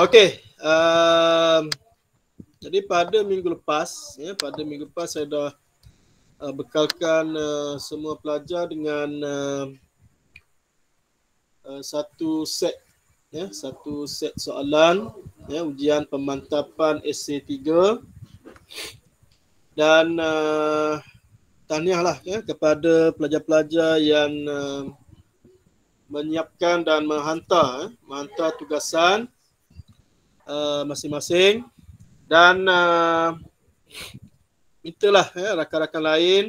Okey. Jadi pada minggu lepas, saya dah bekalkan semua pelajar dengan satu set soalan ujian pemantapan SA3 dan tahniahlah kepada pelajar-pelajar yang menyiapkan dan menghantar tugasan masing-masing dan mintalah rakan-rakan lain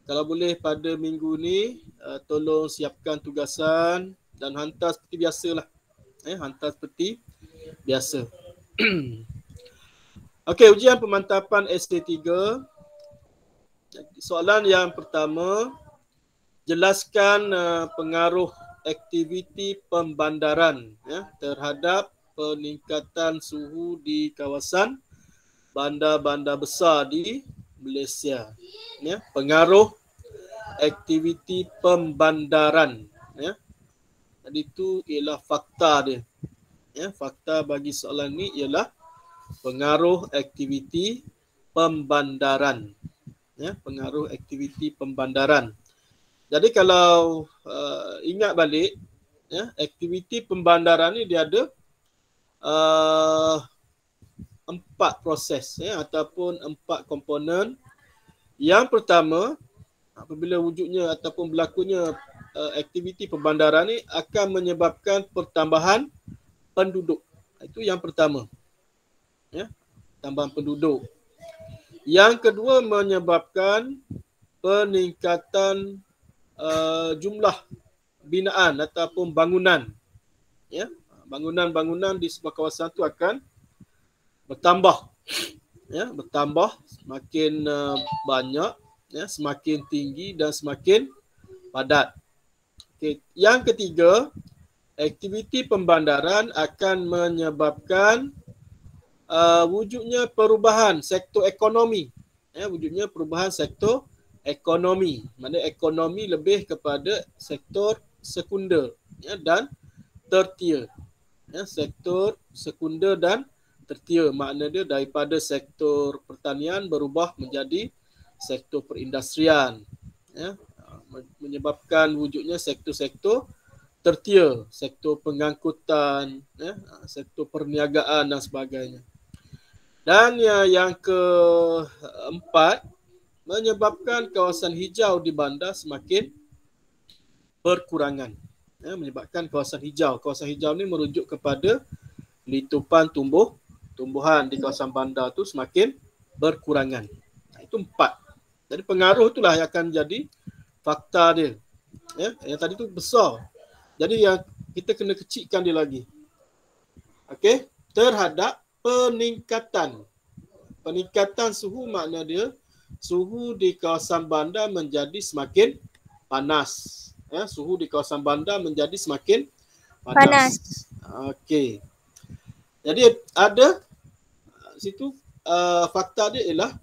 kalau boleh pada minggu ni tolong siapkan tugasan dan hantar seperti biasalah. Hantar seperti biasa. Okey, ujian pemantapan SA3. Soalan yang pertama, jelaskan pengaruh aktiviti pembandaran terhadap peningkatan suhu di kawasan bandar-bandar besar di Malaysia. Pengaruh aktiviti pembandaran. Jadi itu ialah fakta dia. Fakta bagi soalan ni ialah pengaruh aktiviti pembandaran. Pengaruh aktiviti pembandaran. Jadi kalau ingat balik, aktiviti pembandaran ni dia ada 4 proses ataupun 4 komponen. Yang pertama, apabila wujudnya ataupun berlakunya aktiviti pembandaran ni akan menyebabkan pertambahan penduduk. Itu yang pertama. Tambahan penduduk. Yang kedua, menyebabkan peningkatan jumlah binaan ataupun bangunan. Bangunan-bangunan di sebuah kawasan itu akan bertambah. Bertambah semakin banyak, semakin tinggi dan semakin padat. Okay. Yang ketiga, aktiviti pembandaran akan menyebabkan wujudnya perubahan sektor ekonomi. Wujudnya perubahan sektor ekonomi. Maksudnya ekonomi lebih kepada sektor sekunder dan tertier. Sektor sekunder dan tertier. Makna dia daripada sektor pertanian berubah menjadi sektor perindustrian. Menyebabkan wujudnya sektor-sektor tertier, sektor pengangkutan, sektor perniagaan dan sebagainya. Dan yang keempat, menyebabkan kawasan hijau di bandar semakin berkurangan. Menyebabkan kawasan hijau. Kawasan hijau ni merujuk kepada litupan tumbuhan di kawasan bandar tu semakin berkurangan. Itu 4. Jadi pengaruh itulah yang akan jadi fakta dia. Yang tadi tu besar. Jadi yang kita kena kecilkan dia lagi. Okey, terhadap peningkatan suhu, makna dia suhu di kawasan bandar menjadi semakin panas. Suhu di kawasan bandar menjadi semakin panas. Okey. Jadi ada situ fakta dia ialah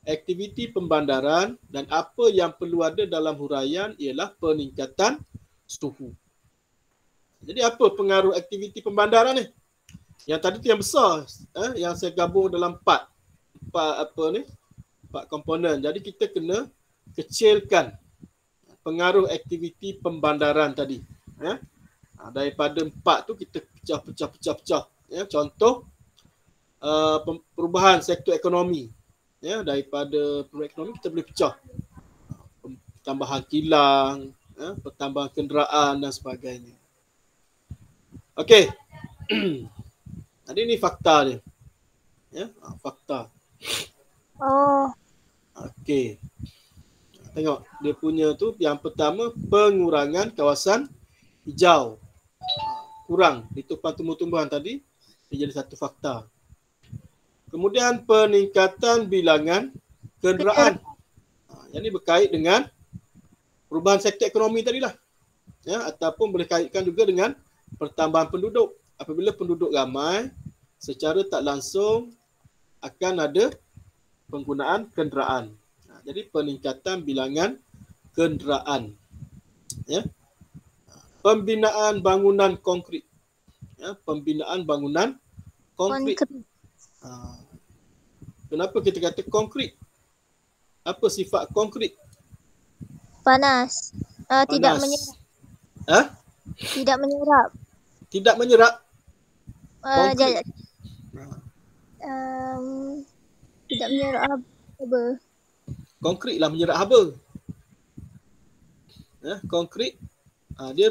aktiviti pembandaran dan apa yang perlu ada dalam huraian ialah peningkatan suhu. Jadi apa pengaruh aktiviti pembandaran ni? Yang tadi tu yang besar, yang saya gabung dalam 4 komponen. Jadi kita kena kecilkan pengaruh aktiviti pembandaran tadi. Daripada 4 tu kita pecah. Contoh perubahan sektor ekonomi. Daripada perubahan ekonomi kita boleh pecah. Tambahan kilang, pertambahan kenderaan dan sebagainya. Okey. Jadi ni fakta dia. Fakta. Okey. Tengok dia punya tu, yang pertama pengurangan kawasan hijau. Kurang litupan tumbuh-tumbuhan tadi, dia jadi satu fakta. Kemudian peningkatan bilangan kenderaan. Yang ni berkait dengan perubahan sektor ekonomi tadilah. Ataupun boleh kaitkan juga dengan pertambahan penduduk. Apabila penduduk ramai, secara tak langsung akan ada penggunaan kenderaan. Jadi peningkatan bilangan kenderaan. Pembinaan bangunan konkrit. ya, pembinaan bangunan konkrit. Kenapa kita kata konkrit? Apa sifat konkrit? Panas. Tidak Panas. menyerap. Tidak menyerap. Tidak menyerap. Konkrit. Tidak menyerap haba. Konkrit lah menyerap haba. Konkrit dia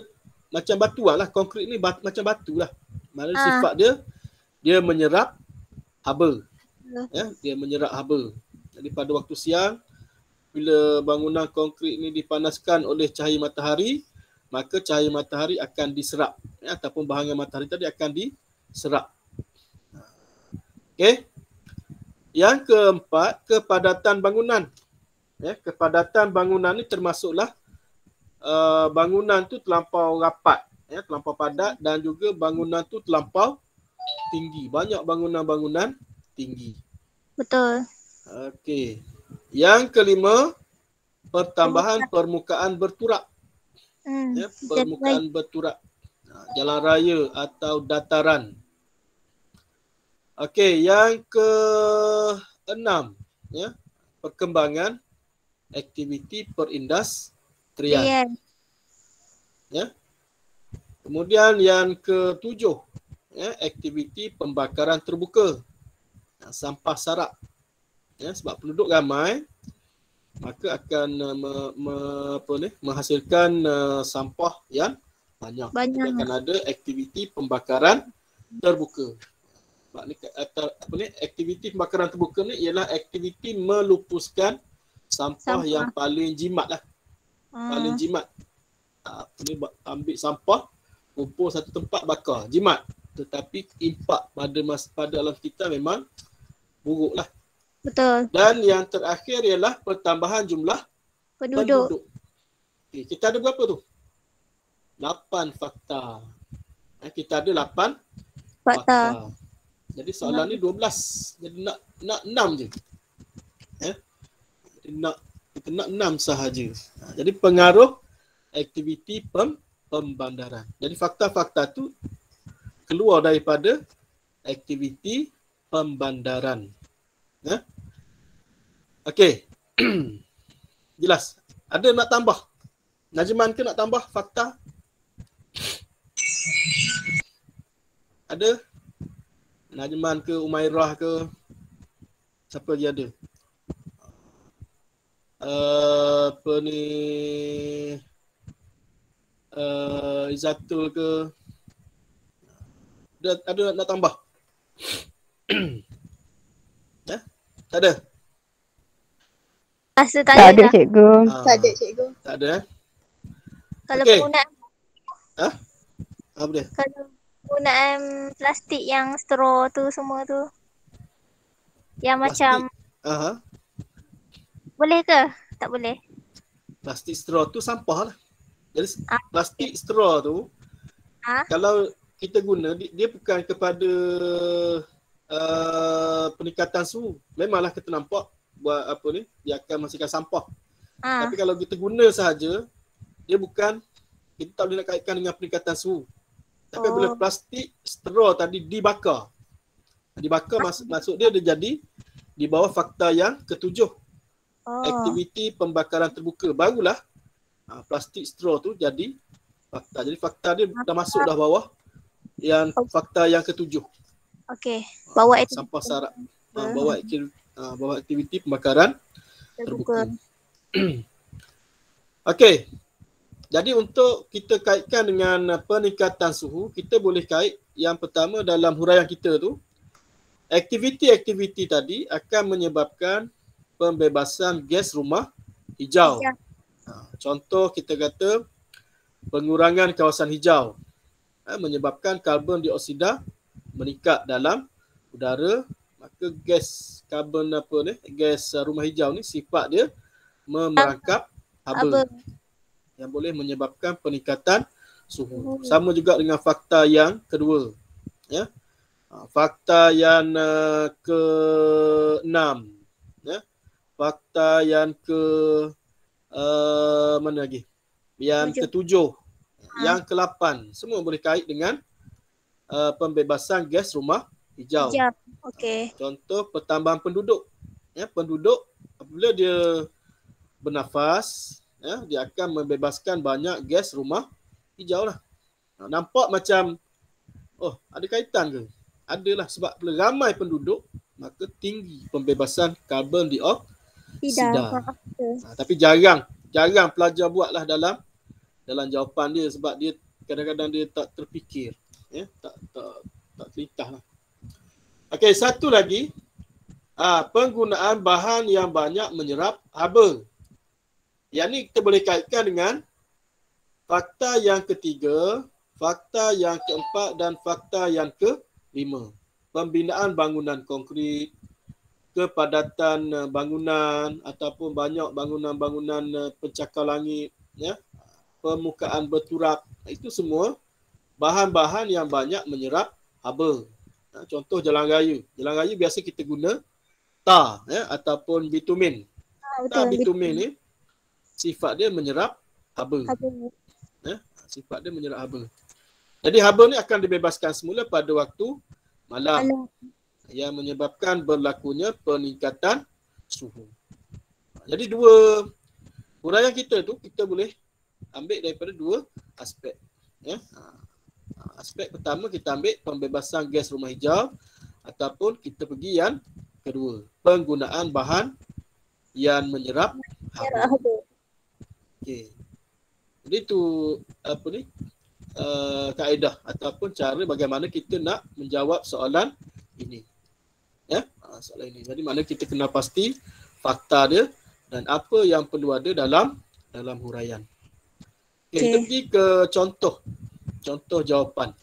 macam batu lah. Konkrit ni macam batu lah. Maksudnya sifat dia menyerap haba. Dia menyerap haba. Jadi pada waktu siang, bila bangunan konkrit ni dipanaskan oleh cahaya matahari, maka cahaya matahari akan diserap, ataupun bahangan matahari tadi akan diserap. Okey. Yang keempat, kepadatan bangunan. Kepadatan bangunan ni termasuklah bangunan tu terlampau rapat, terlampau padat, dan juga bangunan tu terlampau tinggi. Banyak bangunan-bangunan tinggi. Betul. Okey. Yang kelima, pertambahan permukaan berturap. Permukaan berturap. Jalan raya atau dataran. Okey, yang keenam, perkembangan aktiviti perindustrian. Kemudian yang ketujuh, aktiviti pembakaran terbuka. Sampah sarap. Sebab penduduk ramai, maka akan menghasilkan sampah yang banyak. Jadi akan ada aktiviti pembakaran terbuka. Aktiviti pembakaran terbuka ni ialah aktiviti melupuskan sampah yang paling jimat lah. Paling jimat. Ambil sampah, kumpul satu tempat, bakar. Jimat. Tetapi impak pada alam kita memang buruk lah. Betul. Dan yang terakhir ialah pertambahan jumlah penduduk. Okay, kita ada berapa tu? 8 fakta. Kita ada 8 fakta. Jadi soalan ni 12. Jadi nak 6 je. Kita nak 6 sahaja. Jadi pengaruh aktiviti pembandaran. Jadi fakta-fakta tu keluar daripada aktiviti pembandaran. Okey. Jelas. Ada nak tambah? Najman ke nak tambah fakta? Ada? Najman ke, Umairah ke? Siapa lagi ada? Apa ni? Izatul ke? Ada nak tambah? Tak ada? Tak ada cikgu. Tak ada cikgu. Tak ada Kalau Okey. penggunaan Apa dia? Kalau penggunaan plastik yang straw tu semua tu, yang Plastik. macam boleh ke? Tak boleh. Plastik straw tu sampah lah. Jadi plastik straw tu kalau kita guna, dia bukan kepada peningkatan suhu. Memanglah kita nampak buat apa ni, dia akan menghasilkan sampah. Tapi kalau kita guna sahaja, dia bukan, kita tak boleh nak kaitkan dengan peningkatan suhu. Tapi bila plastik straw tadi dibakar, maksud dia jadi di bawah fakta yang ketujuh. Aktiviti pembakaran terbuka. Barulah plastik straw tu jadi fakta. Jadi fakta dia dah masuk dah bawah yang fakta yang ketujuh. Okey. Bawa sampah sarap. Bawa aktiviti pembakaran terbuka. Okey. Jadi untuk kita kaitkan dengan peningkatan suhu, kita boleh kait yang pertama dalam huraian kita tu, aktiviti-aktiviti tadi akan menyebabkan pembebasan gas rumah hijau. Contoh kita kata pengurangan kawasan hijau menyebabkan karbon dioksida meningkat dalam udara, maka gas karbon gas rumah hijau ni sifat dia memerangkap haba yang boleh menyebabkan peningkatan suhu. Sama juga dengan fakta yang kedua. Fakta yang ke-6. Fakta yang mana lagi? Yang ke-7. Yang ke-8. Semua boleh kait dengan pembebasan gas rumah hijau. Hijab. Okey. Contoh pertambahan penduduk. Penduduk apabila dia bernafas, dia akan membebaskan banyak gas rumah hijau lah. Nampak macam, ada kaitan ke? Adalah, sebab ramai penduduk, maka tinggi pembebasan karbon dioksida. Tapi jarang pelajar buatlah dalam jawapan dia, sebab dia kadang-kadang dia tak terfikir, tak terlintas lah. Okey, satu lagi, penggunaan bahan yang banyak menyerap haba. Yang ni kita boleh kaitkan dengan fakta yang ketiga, fakta yang keempat dan fakta yang kelima. Pembinaan bangunan konkrit, kepadatan bangunan ataupun banyak bangunan-bangunan pencakar langit, permukaan berturap, itu semua bahan-bahan yang banyak menyerap haba. Contoh jalan raya. Jalan raya biasa kita guna tar, ataupun bitumen. Tar bitumen ni sifat dia menyerap haba. Sifat dia menyerap haba. Jadi haba ni akan dibebaskan semula pada waktu malam, yang menyebabkan berlakunya peningkatan suhu. Jadi dua huraian kita tu kita boleh ambil daripada dua aspek. Aspek pertama kita ambil pembebasan gas rumah hijau, ataupun kita pergi yang kedua, penggunaan bahan yang menyerap haba. Okey. Jadi tu kaedah ataupun cara bagaimana kita nak menjawab soalan ini. Soalan ini. Jadi mana kita kena pasti fakta dia dan apa yang perlu ada dalam huraian. Okay. Kita pergi ke contoh jawapan.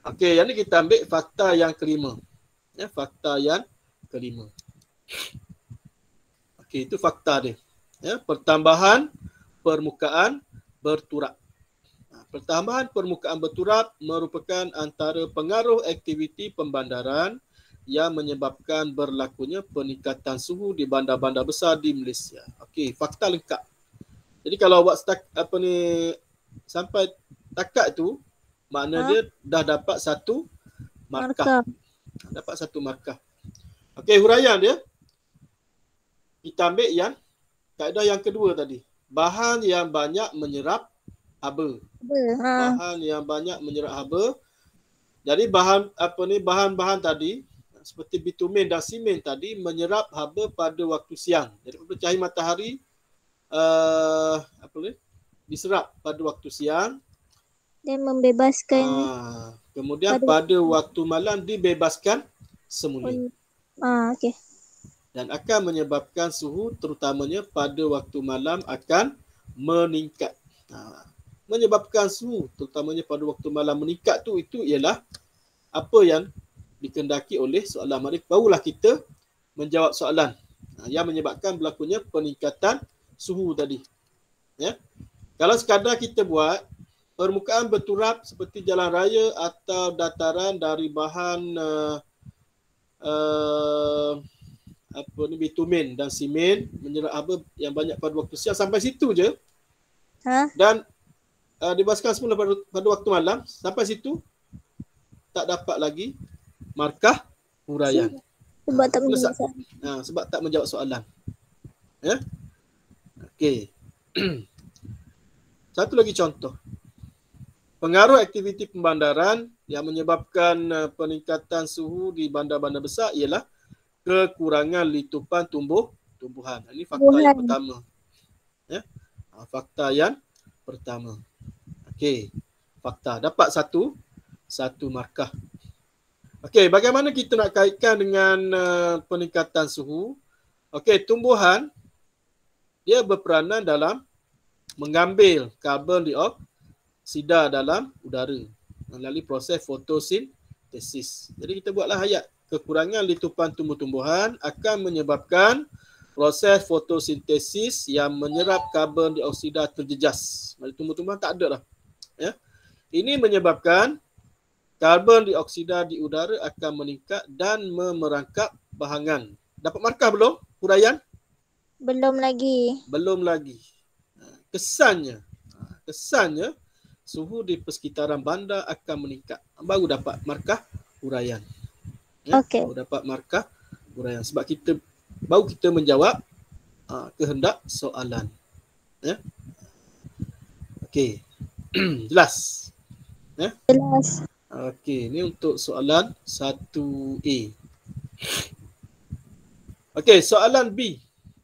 Okey, yang ni kita ambil fakta yang kelima. Fakta yang kelima. Okey, itu fakta dia. Pertambahan permukaan berturap. Pertambahan permukaan berturap merupakan antara pengaruh aktiviti pembandaran yang menyebabkan berlakunya peningkatan suhu di bandar-bandar besar di Malaysia. Okey, fakta lengkap. Jadi kalau awak sampai takat tu, makna dia dah dapat satu markah. Dapat satu markah. Okey, huraian dia. Kita ambil yang kaedah yang kedua tadi. Bahan yang banyak menyerap haba. Bahan yang banyak menyerap haba. Jadi bahan-bahan tadi seperti bitumen dan simen tadi menyerap haba pada waktu siang. Jadi apabila cahaya matahari diserap pada waktu siang dan membebaskan, kemudian pada waktu malam dibebaskan semula. Okey. Dan akan menyebabkan suhu terutamanya pada waktu malam akan meningkat. Menyebabkan suhu terutamanya pada waktu malam meningkat tu, itu ialah apa yang dikehendaki oleh soalan. Mari barulah kita menjawab soalan yang menyebabkan berlakunya peningkatan suhu tadi. Kalau sekadar kita buat permukaan berturap seperti jalan raya atau dataran dari bahan bitumen dan simen menyerap haba yang banyak pada waktu siang, sampai situ je. Dan dibebaskan semula pada waktu malam, sampai situ tak dapat lagi markah huraian. Sebab tak menjawab soalan. Sebab tak menjawab soalan. Okey. Satu lagi contoh. Pengaruh aktiviti pembandaran yang menyebabkan peningkatan suhu di bandar-bandar besar ialah kekurangan litupan tumbuhan. Ini fakta yang pertama. Fakta yang pertama. Okey. Fakta. Dapat satu markah. Okey, bagaimana kita nak kaitkan dengan peningkatan suhu? Okey, tumbuhan dia berperanan dalam mengambil karbon dioksida dalam udara melalui proses fotosintesis. Jadi kita buatlah ayat. Kekurangan litupan tumbuh-tumbuhan akan menyebabkan proses fotosintesis yang menyerap karbon dioksida terjejas. Maksudnya tumbuh-tumbuhan tak ada dah. Ini menyebabkan karbon dioksida di udara akan meningkat dan memerangkap bahangan. Dapat markah belum huraian? Belum lagi. Belum lagi. Kesannya suhu di persekitaran bandar akan meningkat. Baru dapat markah huraian. Ya, Okey. baru dapat markah huraian. Sebab baru kita menjawab kehendak soalan. Ya. Okey. Jelas? Ya? Jelas. Okey, ini untuk soalan 1A. Okey, soalan B.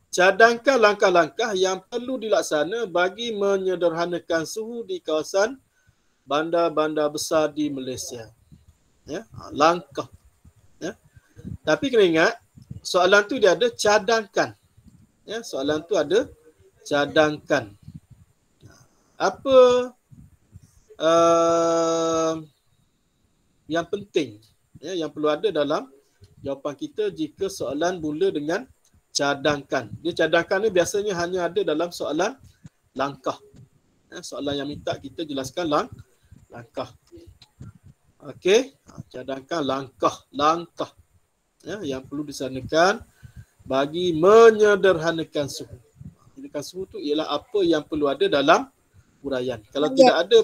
Cadangkan langkah-langkah yang perlu dilaksana bagi menyederhanakan suhu di kawasan bandar-bandar besar di Malaysia. Ya, langkah. Ya. Tapi kena ingat, soalan tu dia ada cadangkan. Ya, soalan tu ada cadangkan. Apa yang penting, ya, yang perlu ada dalam jawapan kita jika soalan mula dengan cadangkan. Dia cadangkan ni biasanya hanya ada dalam soalan langkah. Ya, soalan yang minta kita jelaskan langkah. Okey, cadangkan langkah. Ya, yang perlu disanakan bagi menyederhanakan suhu. Menyederhanakan suhu tu ialah apa yang perlu ada dalam huraian. Kalau tidak ada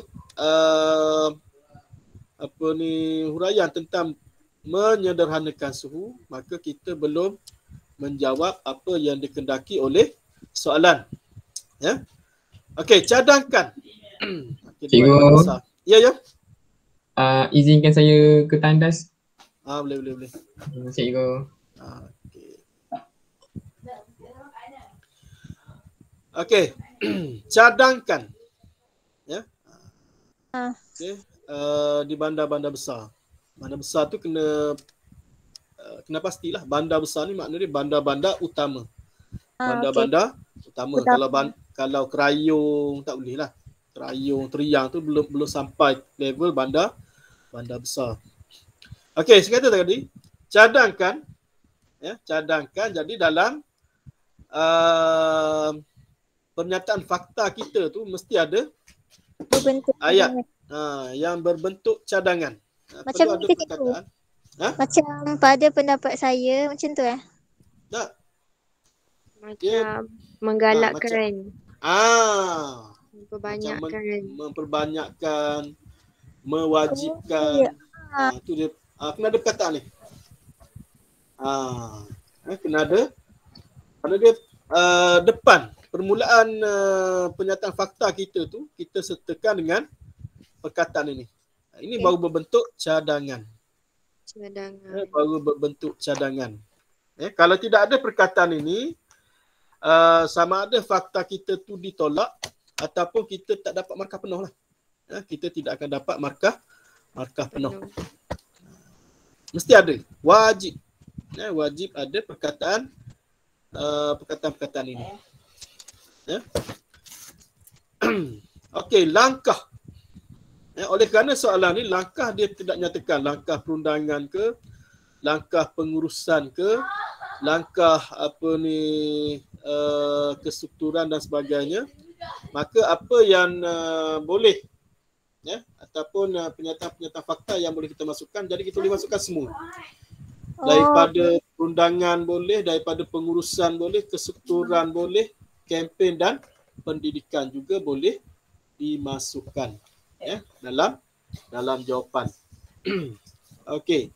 huraian tentang menyederhanakan suhu, maka kita belum menjawab apa yang dikehendaki oleh soalan. Ya. Okey, cadangkan. Cikgu. Ya. Izinkan saya ke tandas. Boleh. Cikgu. Okey. Cadangkan. Ya. Okey. Di bandar-bandar besar. Bandar besar tu kena pastilah. Bandar besar ni maknanya bandar-bandar utama. Bandar-bandar utama. Kalau Kerayong tak boleh lah. Kerayong, Teriang tu belum sampai level bandar besar. Okey, saya kata tadi, cadangkan. Ya, cadangkan. Jadi dalam pernyataan fakta kita tu mesti ada ayat yang berbentuk cadangan. Macam perlu ada perkataan. Macam pada pendapat saya macam tu Tak. Macam menggalakkan. Memperbanyakkan, mewajibkan. Tu dia. Kena ada perkataan ni. Kena ada. Kerana dia depan permulaan pernyataan fakta kita tu, kita sertakan dengan perkataan ini. Ini baru berbentuk cadangan. Baru berbentuk cadangan. Kalau tidak ada perkataan ini, sama ada fakta kita tu ditolak ataupun kita tak dapat markah penuh lah. Kita tidak akan dapat markah penuh. Mesti ada. Wajib. Wajib ada perkataan ini. Okey, langkah. Oleh kerana soalan ni langkah dia tidak nyatakan langkah perundangan ke, langkah pengurusan ke, langkah kestrukturan dan sebagainya. Maka apa yang boleh ataupun pernyataan fakta yang boleh kita masukkan, jadi kita boleh masukkan semua. Daripada perundangan boleh, daripada pengurusan boleh, kestrukturan boleh, kempen dan pendidikan juga boleh dimasukkan dalam jawapan. Okey.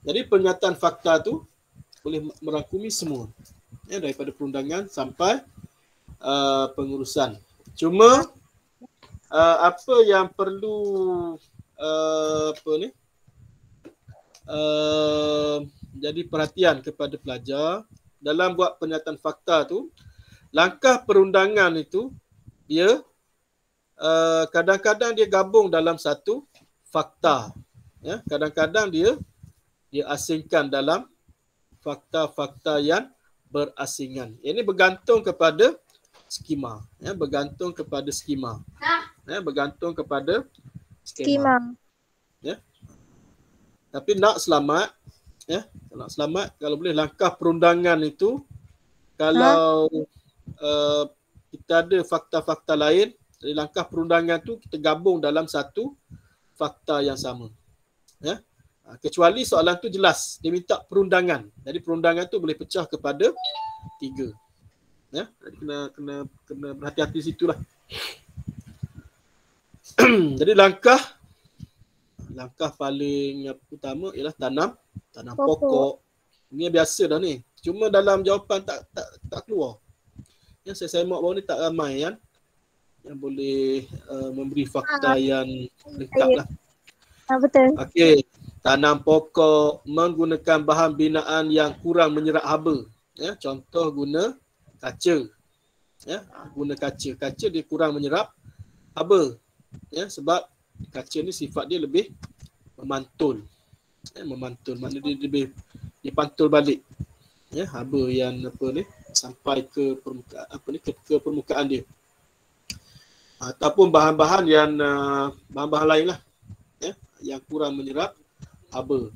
Jadi pernyataan fakta tu boleh merangkumi semua. Daripada perundangan sampai pengurusan. Cuma apa yang perlu jadi perhatian kepada pelajar dalam buat pernyataan fakta tu, langkah perundangan itu dia kadang-kadang dia gabung dalam satu fakta. Kadang-kadang dia asingkan dalam fakta-fakta yang berasingan. Ini bergantung kepada skema. Bergantung kepada skema. Bergantung kepada skema. Tapi nak selamat, kalau boleh langkah perundangan itu, kalau kita ada fakta-fakta lain, jadi langkah perundangan tu kita gabung dalam satu fakta yang sama. Kecuali soalan tu jelas, dia minta perundangan. Jadi perundangan tu boleh pecah kepada 3. Jadi kena berhati-hati situlah. Jadi langkah paling utama ialah tanam pokok. Ini biasa dah ni. Cuma dalam jawapan tak keluar. Yang saya semak bawah ni tak ramai kan yang boleh memberi fakta yang lengkap lah. Betul. Okey, tanam pokok menggunakan bahan binaan yang kurang menyerap haba. Ya, contoh guna kaca. Ya, guna kaca. Kaca dia kurang menyerap haba. Ya, sebab kaca ni sifat dia lebih memantul. Ya, memantul. Maknanya dia lebih dipantul balik. Ya, haba yang sampai ke permukaan ke permukaan dia. Ataupun bahan-bahan yang bahan-bahan lain lah. Ya, yang kurang menyerap haba.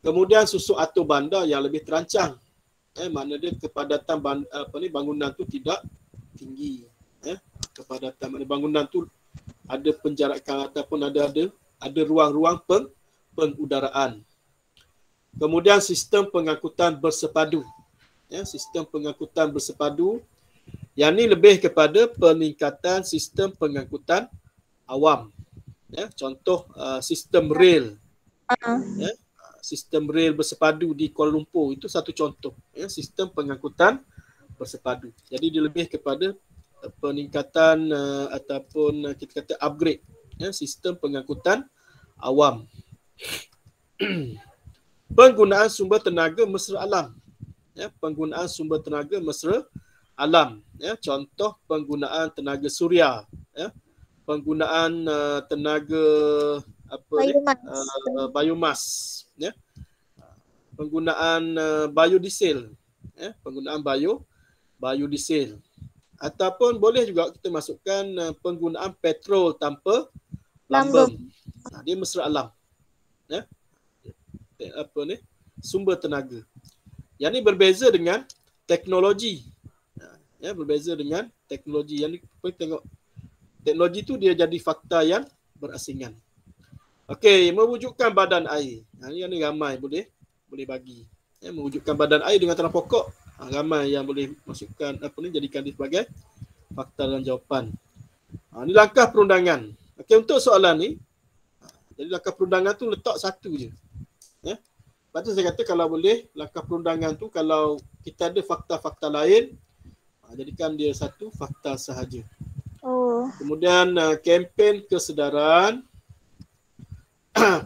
Kemudian susun atur bandar yang lebih terancang. Makna dia kepadatan bangunan tu tidak tinggi. Kepadatan makna bangunan tu ada penjarakan ataupun ada ruang-ruang pengudaraan. Kemudian sistem pengangkutan bersepadu. Sistem pengangkutan bersepadu yang ni lebih kepada peningkatan sistem pengangkutan awam. Contoh sistem rel. Sistem rel bersepadu di Kuala Lumpur itu satu contoh. Sistem pengangkutan bersepadu. Jadi dia lebih kepada peningkatan ataupun kita kata upgrade sistem pengangkutan awam. Penggunaan sumber tenaga mesra alam. Penggunaan sumber tenaga mesra alam. Contoh penggunaan tenaga suria. Penggunaan tenaga biomas. Penggunaan biodiesel. Penggunaan biodiesel. Ataupun boleh juga kita masukkan penggunaan petrol tanpa lambung. Dia mesra alam. Sumber tenaga. Yang ni berbeza dengan teknologi. Berbeza dengan teknologi. Yang ni tengok teknologi tu dia jadi fakta yang berasingan. Okey, mewujudkan badan air. Yang ni ramai boleh bagi. Mewujudkan badan air dengan tanam pokok. Ramai yang boleh masukkan jadikan dia sebagai fakta dalam jawapan. Ini langkah perundangan. Okey, untuk soalan ni, jadi langkah perundangan tu letak satu je. Lepas tu saya kata kalau boleh langkah perundangan tu kalau kita ada fakta-fakta lain, jadikan dia satu fakta sahaja. Kemudian kempen kesedaran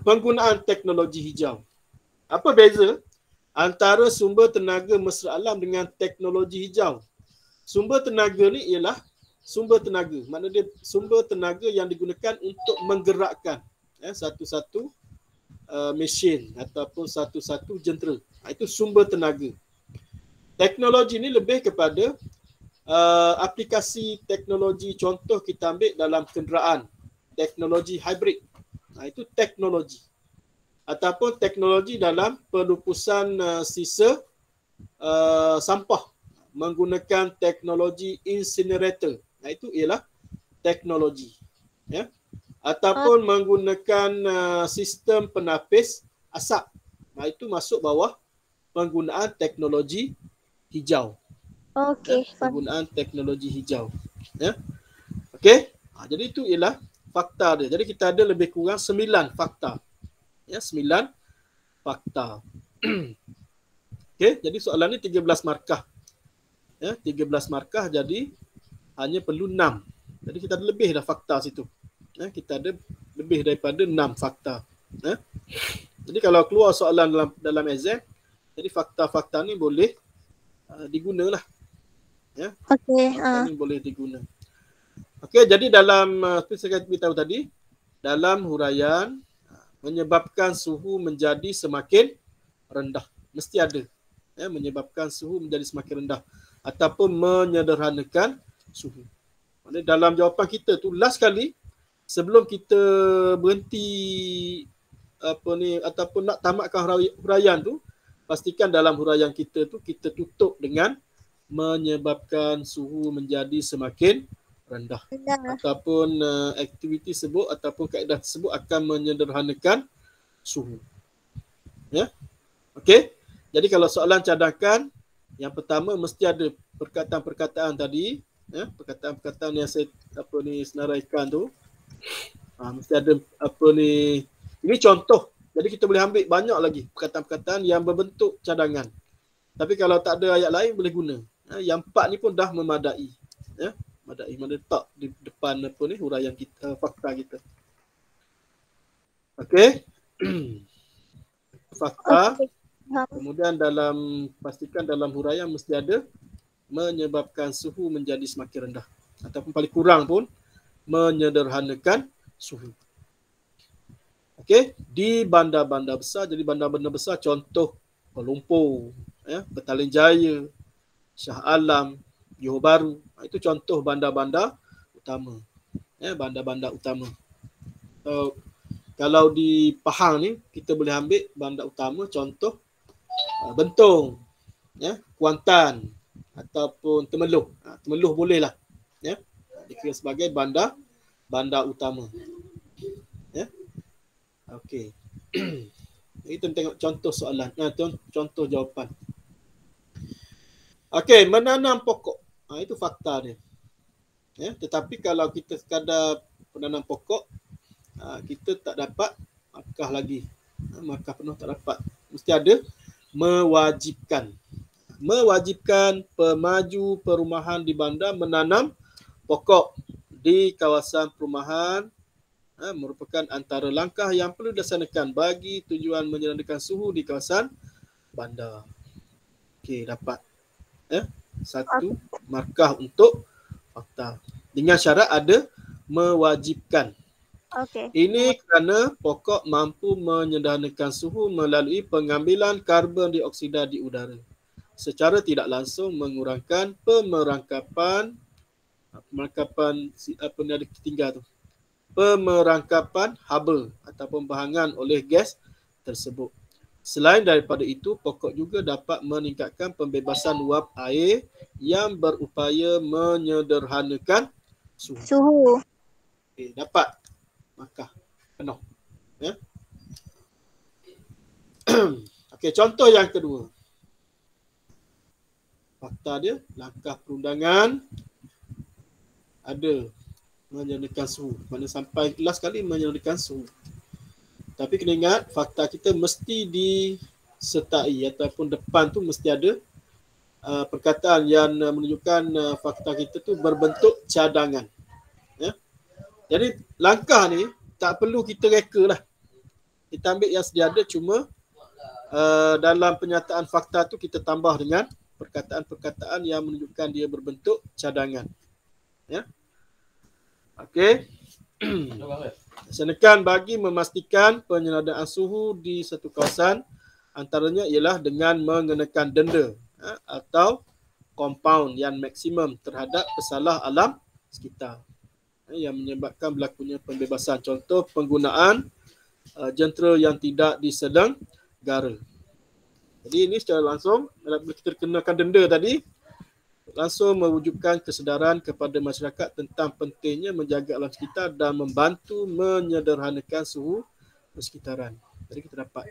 penggunaan teknologi hijau. Apa beza antara sumber tenaga mesra alam dengan teknologi hijau? Sumber tenaga ni ialah sumber tenaga. Maknanya dia sumber tenaga yang digunakan untuk menggerakkan satu-satu mesin ataupun satu-satu jentera. Itu sumber tenaga. Teknologi ni lebih kepada aplikasi teknologi. Contoh kita ambil dalam kenderaan. Teknologi hybrid. Itu teknologi. Ataupun teknologi dalam pelupusan sisa sampah menggunakan teknologi incinerator. Itu ialah teknologi. Ataupun menggunakan sistem penapis asap. Itu masuk bawah penggunaan teknologi hijau. Penggunaan teknologi hijau. Okey. Jadi itu ialah fakta dia. Jadi kita ada lebih kurang 9 fakta. 9 fakta. Okey, jadi soalan ni 13 markah. 13 markah jadi hanya perlu 6. Jadi kita ada lebih dah fakta situ. Kita ada lebih daripada 6 fakta. Jadi kalau keluar soalan dalam exam, jadi fakta-fakta ni boleh digunalah. Ini boleh diguna. Okey, jadi dalam seperti saya beritahu tadi, dalam huraian menyebabkan suhu menjadi semakin rendah. Mesti ada. Menyebabkan suhu menjadi semakin rendah ataupun menyederhanakan suhu. Maksudnya dalam jawapan kita tu last kali sebelum kita berhenti ataupun nak tamatkan huraian tu, pastikan dalam huraian kita tu kita tutup dengan menyebabkan suhu menjadi semakin rendah. Ataupun aktiviti tersebut ataupun kaedah tersebut akan menyederhanakan suhu. Okey. Jadi kalau soalan cadangkan, yang pertama mesti ada perkataan-perkataan tadi, perkataan-perkataan yang saya senaraikan tu. Mesti ada apa ni. Ini contoh. Jadi kita boleh ambil banyak lagi perkataan-perkataan yang berbentuk cadangan. Tapi kalau tak ada ayat lain boleh guna. Yang 4 ni pun dah memadai. Ya, memadai. Mana letak di depan apa ni huraian kita, fakta kita. Okey. Fakta. Kemudian pastikan dalam huraian mesti ada menyebabkan suhu menjadi semakin rendah. Ataupun paling kurang pun menyederhanakan suhu. Okey, di bandar-bandar besar, jadi bandar-bandar besar contoh Kuala Lumpur, ya, Petaling Jaya, Shah Alam, Johor Bahru. Itu contoh bandar-bandar utama. Ya, bandar-bandar utama. Kalau di Pahang ni kita boleh ambil bandar utama contoh Bentong, ya, Kuantan ataupun Temeloh. Temeloh boleh lah, ya. Dikira sebagai bandar utama. Ya. Okey. Kita tengok contoh soalan. Contoh jawapan. Okey, menanam pokok. Itu fakta dia. Ya, tetapi kalau kita sekadar menanam pokok, kita tak dapat markah lagi. Markah penuh tak dapat. Mesti ada mewajibkan. Mewajibkan pemaju perumahan di bandar menanam pokok di kawasan perumahan merupakan antara langkah yang perlu dilaksanakan bagi tujuan menyederhanakan suhu di kawasan bandar. Okey, dapat. Satu markah untuk fakta. Dengan syarat ada mewajibkan. Okey. Ini kerana pokok mampu menyederhanakan suhu melalui pengambilan karbon dioksida di udara. Secara tidak langsung mengurangkan pemerangkapan apa ni ada tinggal tu. Pemerangkapan haba atau pembahangan oleh gas tersebut. Selain daripada itu, pokok juga dapat meningkatkan pembebasan uap air yang berupaya menyederhanakan suhu. Okay, dapat markah penuh. Ya. Okey, contoh yang kedua. Fakta dia, langkah perundangan ada menyederhanakan suhu. Mana sampai last kali menyederhanakan suhu. Tapi kena ingat, fakta kita mesti disertai ataupun depan tu mesti ada perkataan yang menunjukkan fakta kita tu berbentuk cadangan. Ya. Jadi langkah ni tak perlu kita reka lah. Kita ambil yang sedia ada, cuma dalam penyataan fakta tu kita tambah dengan perkataan-perkataan yang menunjukkan dia berbentuk cadangan. Ya. Okey. Laksanakan bagi memastikan penyederhanaan suhu di satu kawasan, antaranya ialah dengan mengenakan denda atau kompaun yang maksimum terhadap pesalah alam sekitar yang menyebabkan berlakunya pembebasan. Contoh penggunaan jentera yang tidak diselenggara. Jadi ini secara langsung bila kita kenakan denda tadi, langsung mewujudkan kesedaran kepada masyarakat tentang pentingnya menjaga alam sekitar dan membantu menyederhanakan suhu persekitaran. Jadi kita dapat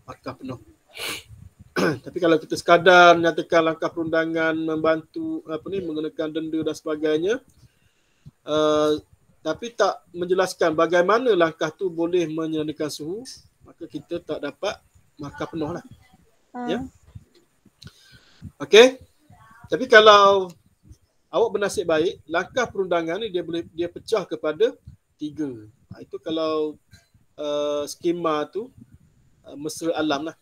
markah penuh. Tapi kalau kita sekadar menyatakan langkah perundangan membantu mengenakan denda dan sebagainya, tapi tak menjelaskan bagaimana langkah tu boleh menyederhanakan suhu, maka kita tak dapat markah penuh lah. Ya. Okey. Tapi kalau awak bernasib baik, langkah perundangan ni dia pecah kepada 3. Itu kalau skema tu mesra alam lah.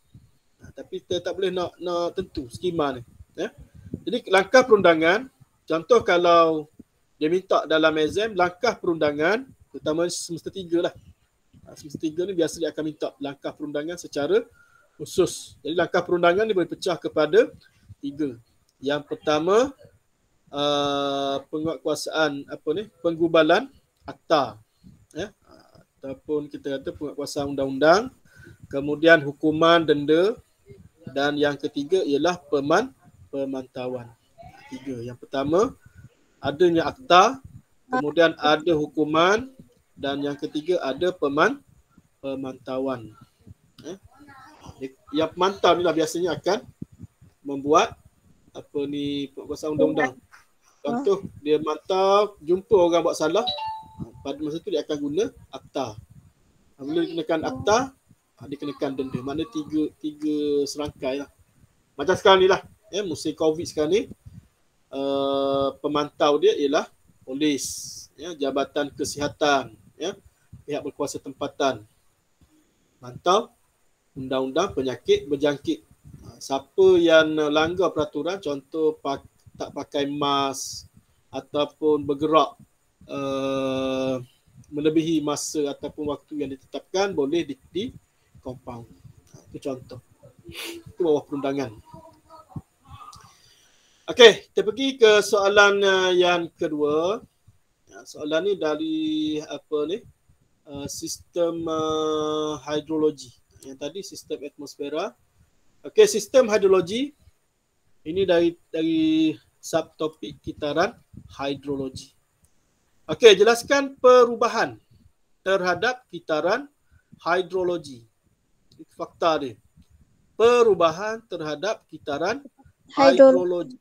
Tapi kita tak boleh nak tentu skema ni. Ya. Jadi langkah perundangan, contoh kalau dia minta dalam exam langkah perundangan, terutama semester 3 lah. Semester 3 ni biasa dia akan minta langkah perundangan secara khusus. Jadi langkah perundangan ni boleh pecah kepada 3. Yang pertama penguatkuasaan penggubalan akta, ya, ataupun kita kata penguatkuasaan undang-undang, kemudian hukuman denda, dan yang ketiga ialah pemantauan. 3. Yang pertama adanya akta, kemudian ada hukuman, dan yang ketiga ada pemantauan. Yang pemantau ni lah biasanya akan membuat penguatkuasaan undang-undang. Contoh dia mantau, jumpa orang buat salah, pada masa tu dia akan guna akta. Bila dikenakan akta, dikenakan denda. Maknanya tiga serangkai lah. Macam sekarang ni lah, musim COVID sekarang ni, pemantau dia ialah polis, Jabatan Kesihatan, pihak berkuasa tempatan. Mantau undang-undang penyakit berjangkit. Siapa yang langgar peraturan, contoh tak pakai mask ataupun bergerak melebihi masa ataupun waktu yang ditetapkan, boleh di compound. Itu contoh. Itu bawah perundangan. Okey, kita pergi ke soalan yang kedua. Soalan ni dari sistem hidrologi. Yang tadi sistem atmosfera. Okey, sistem hidrologi ini dari subtopik kitaran hidrologi. Okey, jelaskan perubahan terhadap kitaran hidrologi. Itu fakta dia. Perubahan terhadap kitaran hidrologi.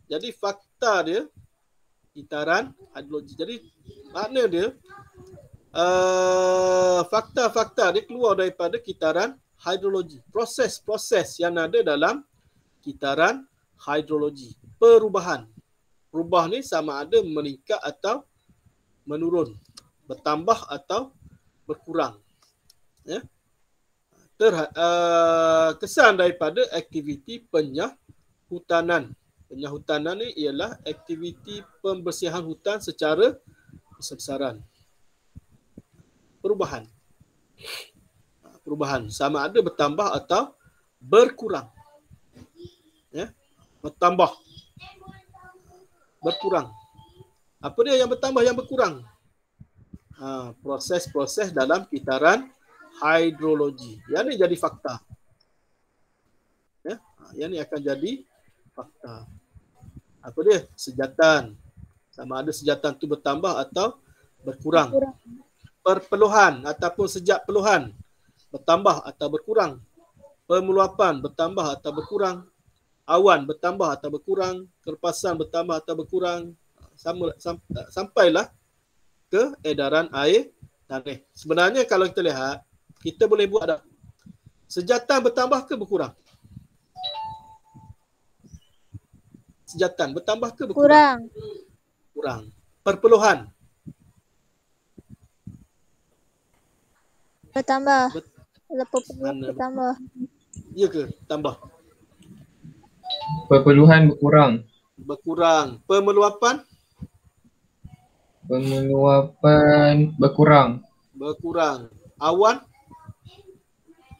Jadi fakta dia kitaran hidrologi. Jadi makna dia fakta-fakta dia keluar daripada kitaran hidrologi. Proses-proses yang ada dalam kitaran hidrologi. Perubahan. Berubah ni sama ada meningkat atau menurun, bertambah atau berkurang. Ya. Kesan daripada aktiviti penyahutanan. Penyahutanan ni ialah aktiviti pembersihan hutan secara besar-besaran. Perubahan. Perubahan sama ada bertambah atau berkurang. Ya. Bertambah, berkurang. Apa dia yang bertambah, yang berkurang? Proses-proses dalam kitaran hidrologi. Yang ni jadi fakta. Ya, yang ni akan jadi fakta. Apa dia? Sejatan. Sama ada sejatan tu bertambah atau berkurang. Perpeluhan ataupun sejak peluhan bertambah atau berkurang. Pemeluapan bertambah atau berkurang. Awan bertambah atau berkurang. Kerpasan bertambah atau berkurang. Sampailah ke edaran air tanah. Sebenarnya kalau kita lihat, kita boleh buat dah. Sejatan bertambah ke berkurang? Sejatan bertambah ke berkurang? Kurang. Perpeluhan bertambah. Bertambah. Ya ke? Tambah. Perpeluhan berkurang. Berkurang. Pemeluapan? Pemeluapan berkurang. Berkurang. Awan?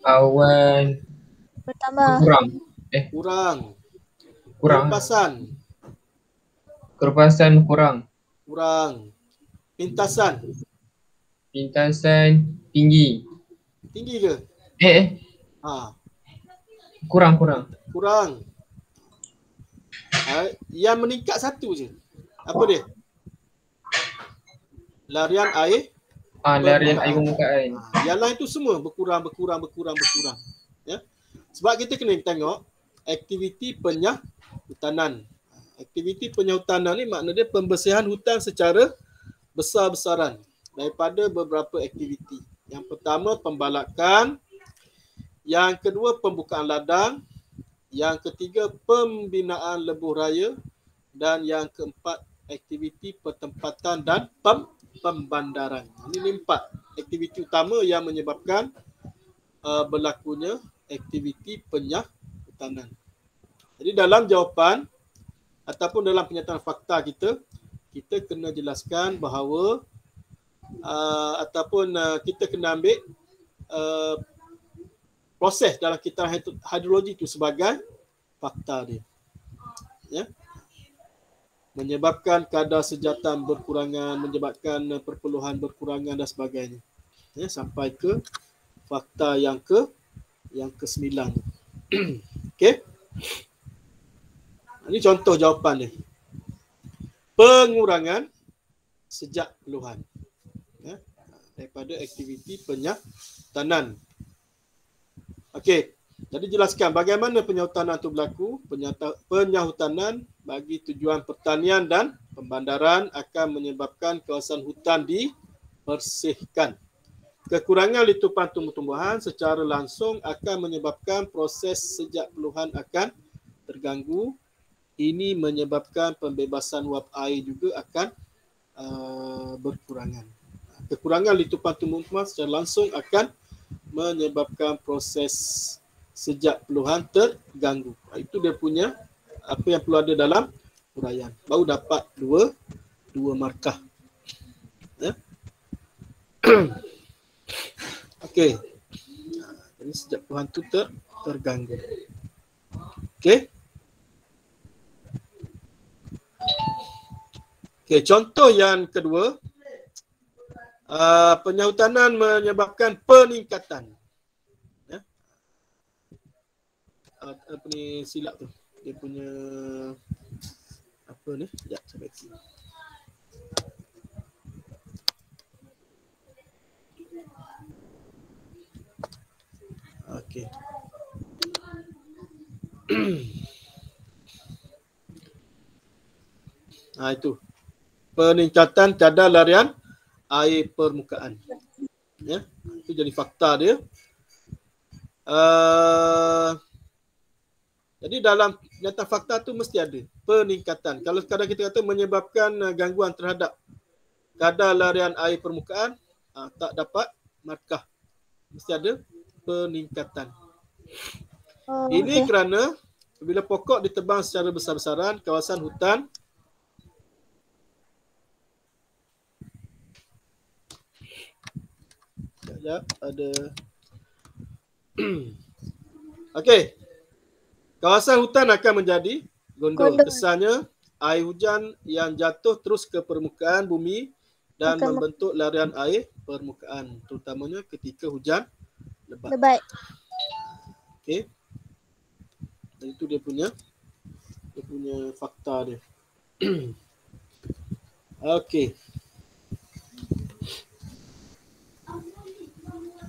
Awan Bertambah. berkurang. Kurang. Kurang. Kerpasan kurang. Kurang. Pintasan? Pintasan tinggi. Tinggi ke? Kurang. Kurang. Yang meningkat satu je. Apa dia? Larian air. Larian air permukaan. Yang lain tu semua berkurang. Ya. Sebab kita kena tengok aktiviti penyahutanan. Aktiviti penyahutanan ni makna dia pembersihan hutan secara besar-besaran daripada beberapa aktiviti. Yang pertama pembalakan, yang kedua pembukaan ladang, yang ketiga pembinaan lebuh raya, dan yang keempat aktiviti pertempatan dan pembandaran. Ini 4 aktiviti utama yang menyebabkan berlakunya aktiviti penyahutanan. Jadi dalam jawapan ataupun dalam penyataan fakta kita kena jelaskan bahawa kita kena ambil proses dalam kitaran hidrologi itu sebagai fakta dia. Ya. Menyebabkan kadar sejatan berkurangan, menyebabkan perpeluhan berkurangan dan sebagainya. Ya, sampai ke fakta yang ke-9. Okey. Ini contoh jawapan ni. Pengurangan sejak peluhan. Ya, daripada aktiviti penyahutanan. Okey. Jadi jelaskan bagaimana penyahutanan itu berlaku. Penyahutanan bagi tujuan pertanian dan Pembandaran akan menyebabkan kawasan hutan dibersihkan. Kekurangan letupan tumbuh-tumbuhan secara langsung akan menyebabkan proses sejak peluhan akan terganggu. Ini menyebabkan pembebasan wap air juga akan berkurangan. Kekurangan letupan tumbuh-tumbuhan secara langsung akan menyebabkan proses sejak peluhan terganggu. Itu dia punya apa yang perlu ada dalam huraian. Baru dapat dua markah. Ya. Okey. Jadi sejak peluhan itu terganggu. Okey. Okey, contoh yang kedua. Penyahutanan menyebabkan peningkatan. Ya. Apa ni silap tu? Dia punya apa ni? Sekejap saya baca. Okey. Itu. Peningkatan kadar larian air permukaan. Ya, itu jadi fakta dia. Jadi dalam nyata fakta tu mesti ada peningkatan. Kalau kadang kita kata menyebabkan gangguan terhadap kadar larian air permukaan, tak dapat markah. Mesti ada peningkatan. Ini kerana bila pokok ditebang secara besar-besaran, kawasan hutan ada okey. Kawasan hutan akan menjadi gondol. Kesannya air hujan yang jatuh terus ke permukaan bumi dan membentuk larian air permukaan, terutamanya ketika hujan lebat. Okey. Itu dia punya fakta dia. Okey.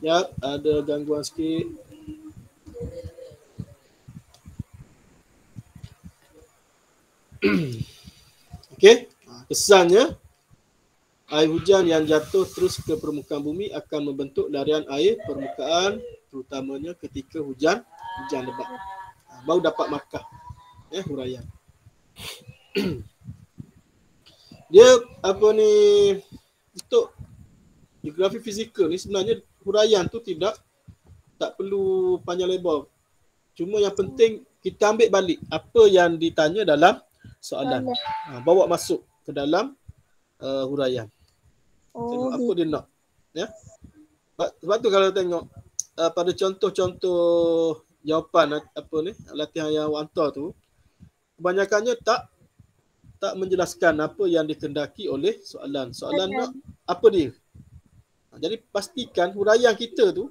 Ya, ada gangguan sikit. Okey. Kesannya air hujan yang jatuh terus ke permukaan bumi akan membentuk larian air permukaan, terutamanya ketika hujan lebat. Baru dapat markah huraian. Dia apa ni, untuk geografi fizikal ni sebenarnya huraian tu tak perlu panjang lebar. Cuma yang penting kita ambil balik apa yang ditanya dalam soalan. Bawa masuk ke dalam huraian. Tengok apa dia nak. Ya. Sebab tu kalau tengok pada contoh-contoh jawapan apa ni, latihan yang awak hantar tu, kebanyakannya tak menjelaskan apa yang dikehendaki oleh soalan. Soalan nak apa dia. Jadi pastikan huraian kita tu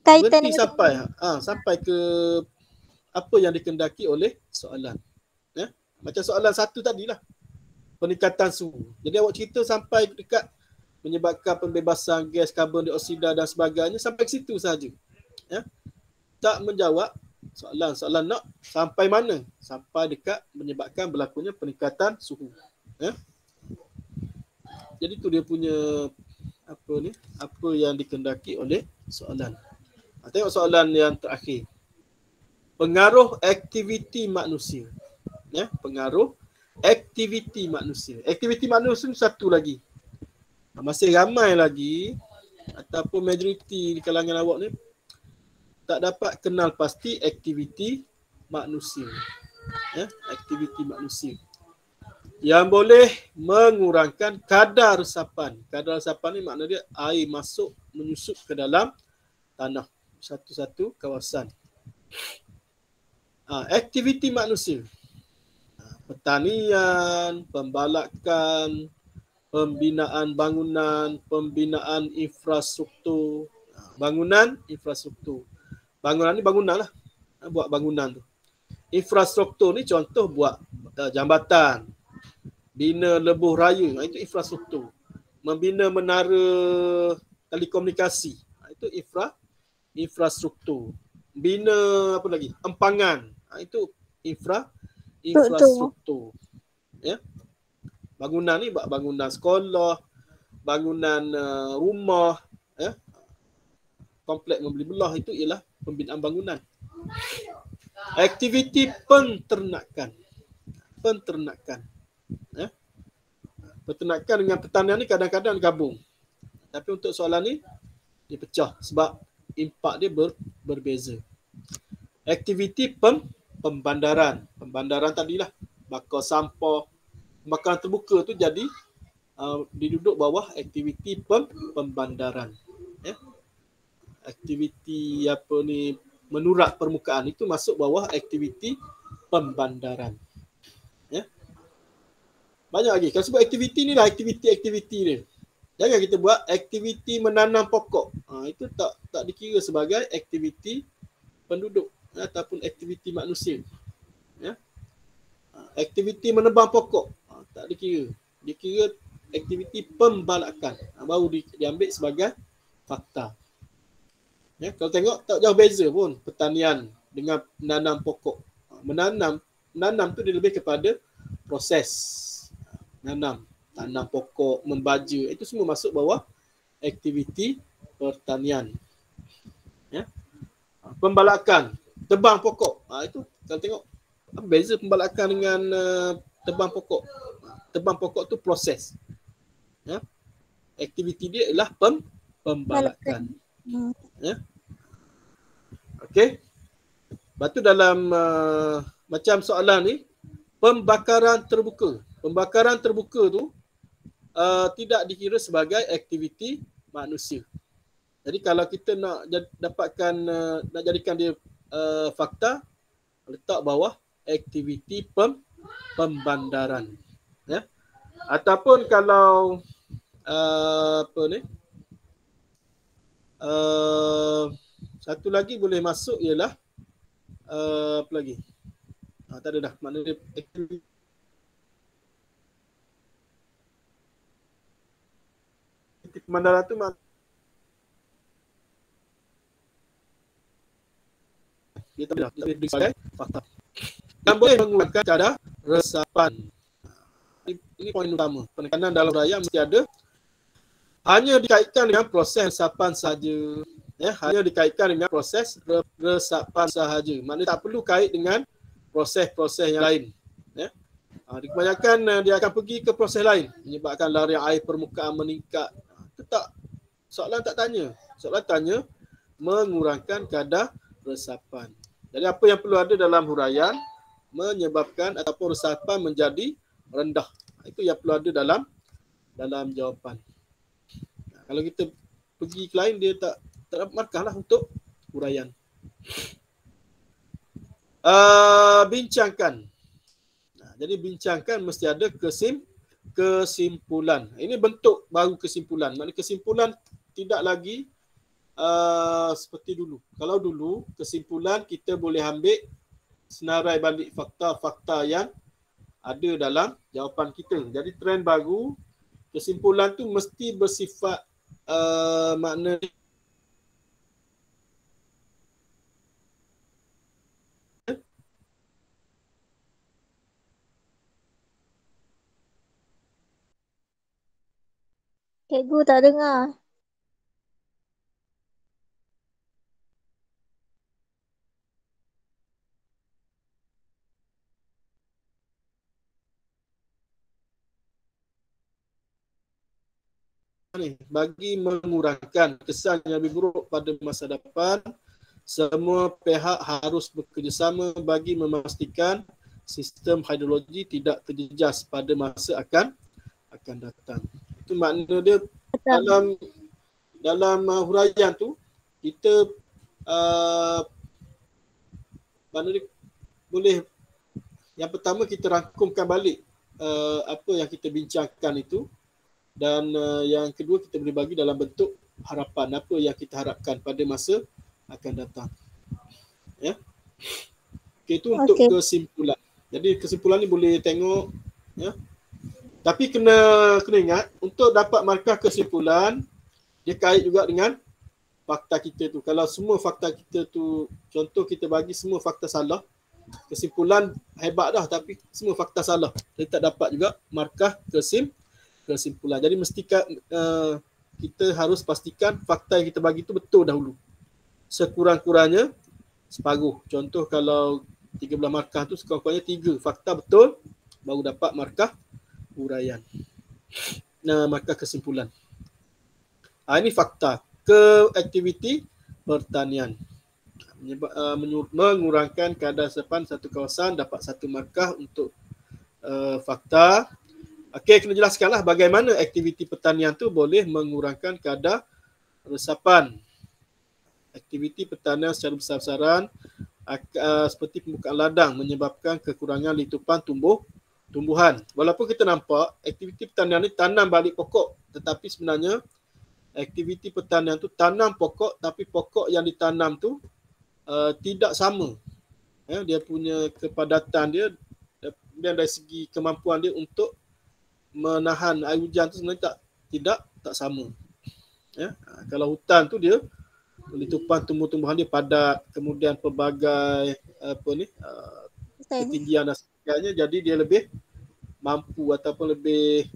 berhenti sampai ke apa yang dikehendaki oleh soalan. Ya? Macam soalan satu tadilah. Peningkatan suhu. Jadi awak cerita sampai dekat menyebabkan pembebasan gas karbon dioksida dan sebagainya, sampai ke situ saja. Ya? Tak menjawab soalan. Soalan nak sampai mana? Sampai dekat menyebabkan berlakunya peningkatan suhu. Ya? Jadi tu dia punya apa yang dikehendaki oleh soalan. Tengok soalan yang terakhir. Pengaruh aktiviti manusia. Ya, pengaruh aktiviti manusia. Aktiviti manusia ni satu lagi. Masih ramai lagi ataupun majoriti di kalangan awak ni tak dapat kenal pasti aktiviti manusia. Ya, aktiviti manusia yang boleh mengurangkan kadar resapan. Kadar resapan ni makna dia air masuk menyusup ke dalam tanah satu-satu kawasan. Aktiviti manusia. Pertanian, pembalakan, pembinaan bangunan, pembinaan infrastruktur. Infrastruktur. Bangunan ni bangunan lah. Buat bangunan tu. Infrastruktur ni contoh buat jambatan, bina lebuh raya, itu infrastruktur. Membina menara telekomunikasi, itu infrastruktur. Bina apa lagi? Empangan, itu infrastruktur. ya. Bangunan ni bangunan sekolah, bangunan rumah, ya. Kompleks membeli belah itu ialah pembinaan bangunan. Aktiviti penternakan. Ya. Peternakan dengan pertanian ni kadang-kadang gabung. Tapi untuk soalan ni dia pecah sebab impak dia berbeza. Aktiviti pembandaran. Pembandaran tadilah bakar sampah, pembakaran terbuka tu jadi diduduk bawah aktiviti pembandaran. Ya. Aktiviti apa ni menurak permukaan itu masuk bawah aktiviti pembandaran. Ya. Banyak lagi. Kalau sebut aktiviti ni lah aktiviti dia. Jangan kita buat aktiviti menanam pokok. Itu tak dikira sebagai aktiviti penduduk ataupun aktiviti manusia. Ya. Aktiviti menebang pokok tak dikira. Dikira aktiviti pembalakan. Baru diambil sebagai fakta. Ya, kalau tengok tak jauh beza pun pertanian dengan menanam pokok. Menanam tu dia lebih kepada proses. Tanam pokok, membaja, itu semua masuk bawah aktiviti pertanian. Ya. Pembalakan, tebang pokok. Itu kalau tengok apa beza pembalakan dengan tebang pokok. Tebang pokok tu proses. Ya. Aktiviti dia ialah pembalakan. Ya. Okey. Lepas tu dalam macam soalan ni, pembakaran terbuka. Pembakaran terbuka tu tidak dikira sebagai aktiviti manusia. Jadi kalau kita nak dapatkan nak jadikan dia fakta, letak bawah aktiviti pembandaran. Ya. Ataupun kalau apa ni? Satu lagi boleh masuk ialah apa lagi? Tak ada dah. Maknanya aktiviti pembandaran tu dia tak boleh sebagai fakta. Dan boleh menggunakan cara resapan. Ini poin utama. Penekanan dalam huraian mesti ada. Hanya dikaitkan dengan proses resapan sahaja. Ya, hanya dikaitkan dengan proses resapan sahaja. Maknanya tak perlu kait dengan proses-proses yang lain. Ya. Kebanyakan dia akan pergi ke proses lain. Menyebabkan larian air permukaan meningkat. Itu tak, soalan tak tanya. Soalan tanya mengurangkan kadar resapan. Jadi apa yang perlu ada dalam huraian menyebabkan ataupun resapan menjadi rendah. Itu yang perlu ada dalam jawapan. Kalau kita pergi ke lain, dia tak dapat markah lah untuk huraian. Bincangkan. Jadi bincangkan mesti ada kesimpulan. Ini bentuk baru kesimpulan. Maknanya kesimpulan tidak lagi seperti dulu. Kalau dulu kesimpulan kita boleh ambil senarai balik fakta-fakta yang ada dalam jawapan kita. Jadi trend baru, kesimpulan tu mesti bersifat makna Cikgu tak dengar. bagi mengurangkan kesan yang lebih buruk pada masa depan, semua pihak harus bekerjasama bagi memastikan sistem hidrologi tidak terjejas pada masa akan datang. Itu makna dia dalam huraian tu kita makna dia boleh, yang pertama kita rangkumkan balik apa yang kita bincangkan itu, dan yang kedua kita boleh bagi dalam bentuk harapan, apa yang kita harapkan pada masa akan datang. Ya. Okay, itu untuk kesimpulan. Jadi kesimpulan ni boleh tengok, ya. Tapi kena ingat untuk dapat markah kesimpulan, dia kait juga dengan fakta kita tu. Kalau semua fakta kita tu, contoh kita bagi semua fakta salah, kesimpulan hebat dah tapi semua fakta salah. Dia tak dapat juga markah kesimpulan. Jadi mesti kita harus pastikan fakta yang kita bagi tu betul dahulu. Sekurang-kurangnya separuh. Contoh kalau 13 markah tu sekurang-kurangnya 3 fakta betul baru dapat markah huraian. Nah, markah kesimpulan. Ini fakta ke aktiviti pertanian. Mengurangkan kadar resapan satu kawasan dapat 1 markah untuk fakta. Okey, kena jelaskanlah bagaimana aktiviti pertanian tu boleh mengurangkan kadar resapan. Aktiviti pertanian secara besar-besaran seperti pembukaan ladang menyebabkan kekurangan litupan tumbuhan. Walaupun kita nampak aktiviti pertanian ni tanam balik pokok, tetapi sebenarnya aktiviti pertanian tu tanam pokok tapi pokok yang ditanam tu tidak sama. Dia punya kepadatan dia dan dari segi kemampuan dia untuk menahan air hujan tu sebenarnya tak sama. Kalau hutan tu dia litupan tumbuh-tumbuhan dia padat, kemudian pelbagai ketinggian dan sebagainya, jadi dia lebih mampu ataupun lebih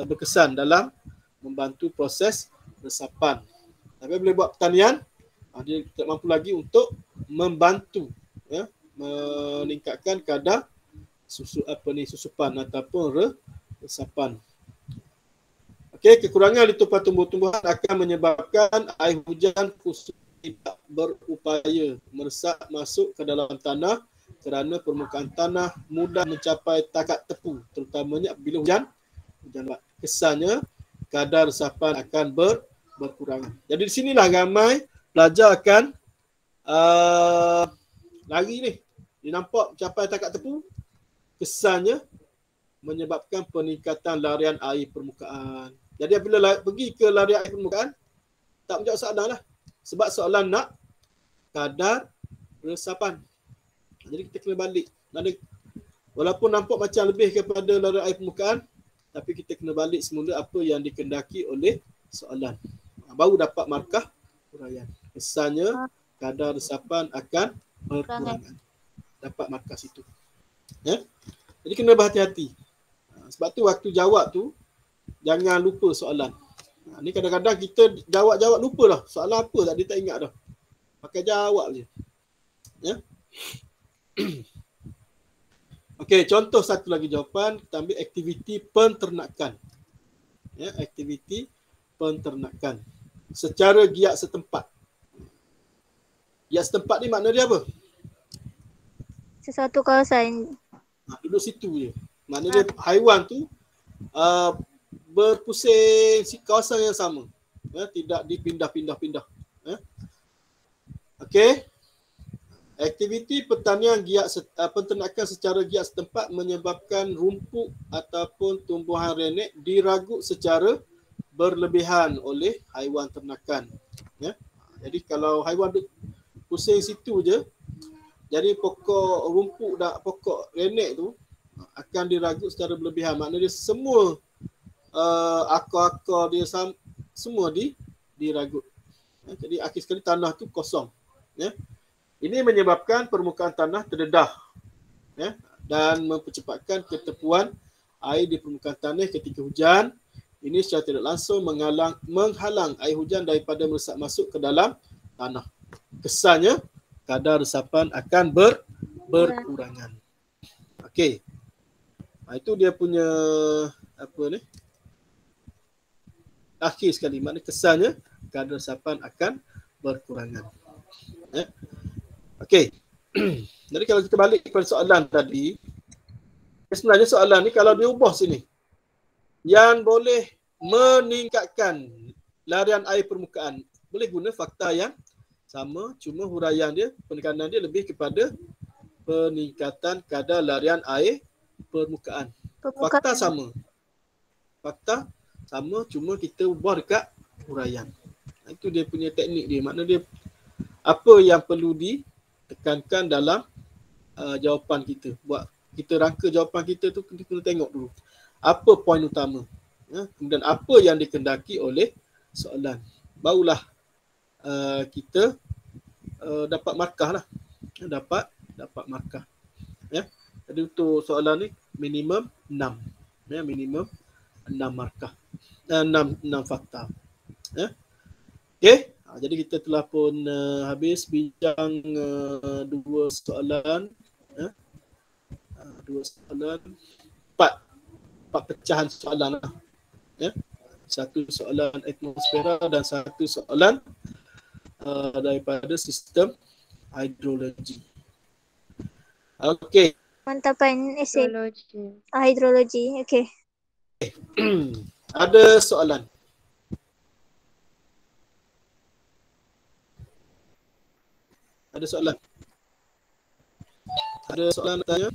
berkesan dalam membantu proses resapan. Tapi bila buat pertanian, dia tak mampu lagi untuk membantu meningkatkan kadar susupan ataupun resapan. Okey, kekurangan litupan tumbuh-tumbuhan akan menyebabkan air hujan khusus tidak berupaya meresap masuk ke dalam tanah kerana permukaan tanah mudah mencapai takat tepu, terutamanya apabila hujan lebat. Kesannya kadar resapan akan berkurangan. Jadi di sinilah ramai pelajar akan lari ni. Dia nampak mencapai takat tepu, kesannya menyebabkan peningkatan larian air permukaan. Jadi apabila pergi ke larian air permukaan, tak menjawab soalan lah. Sebab soalan nak kadar resapan. Jadi kita kena balik. Walaupun nampak macam lebih kepada larian air permukaan, tapi kita kena balik semula apa yang dikendaki oleh soalan. Baru dapat markah huraian. Kesannya kadar resapan akan berkurangan. Dapat markah situ. Jadi kena berhati-hati. Sebab tu waktu jawab tu jangan lupa soalan. Ni kadang-kadang kita jawab lupa lah. Soalan apa tak dia tak ingat dah. Pakai jawab je. Okey, contoh satu lagi jawapan, kita ambil aktiviti penternakan. Aktiviti penternakan secara giat setempat. Giat setempat ni makna dia apa? Sesuatu kawasan. Duduk situ je. Makna dia haiwan tu berpusing kawasan yang sama. Tidak dipindah-pindah-pindah. Okey. Aktiviti pertanian penternakan secara giat setempat menyebabkan rumput ataupun tumbuhan renek diragut secara berlebihan oleh haiwan ternakan. Jadi kalau haiwan pusing situ je, jadi pokok rumput dan pokok renek tu akan diragut secara berlebihan. Maknanya dia semua akar-akar dia semua diragut. Jadi akhir sekali tanah tu kosong. Ini menyebabkan permukaan tanah terdedah dan mempercepatkan ketepuan air di permukaan tanah ketika hujan. Ini secara tidak langsung menghalang air hujan daripada meresap masuk ke dalam tanah. Kesannya kadar resapan akan berkurangan. Okey. Itu dia punya akhir sekali. Maknanya kesannya kadar resapan akan berkurangan. Okey. Jadi kalau kita balik kepada soalan tadi, sebenarnya soalan ni kalau diubah sini, yang boleh meningkatkan larian air permukaan, boleh guna fakta yang sama, cuma huraian dia, penekanan dia lebih kepada peningkatan kadar larian air permukaan. Fakta sama. Fakta sama, cuma kita ubah dekat huraian. Itu dia punya teknik dia. Maknanya dia apa yang perlu ditekankan dalam jawapan kita. Buat kita rangka jawapan kita tu, kita kena tengok dulu apa poin utama, kemudian apa yang dikendaki oleh soalan. Barulah kita dapat markah lah. Dapat markah. Jadi untuk soalan ni minimum 6. Ya, minimum 6 markah. 6 fakta. Ya. Okey, jadi kita telah pun habis bincang 2 soalan, ya. 2 soalan, 4 pecahan soalan lah. Ya. Satu soalan atmosfera dan satu soalan daripada sistem hidrologi. Okey. Mantapan esei. Hidrologi. Hidrologi. Okey. Ada soalan? Ada soalan? Ada soalan nak tanya?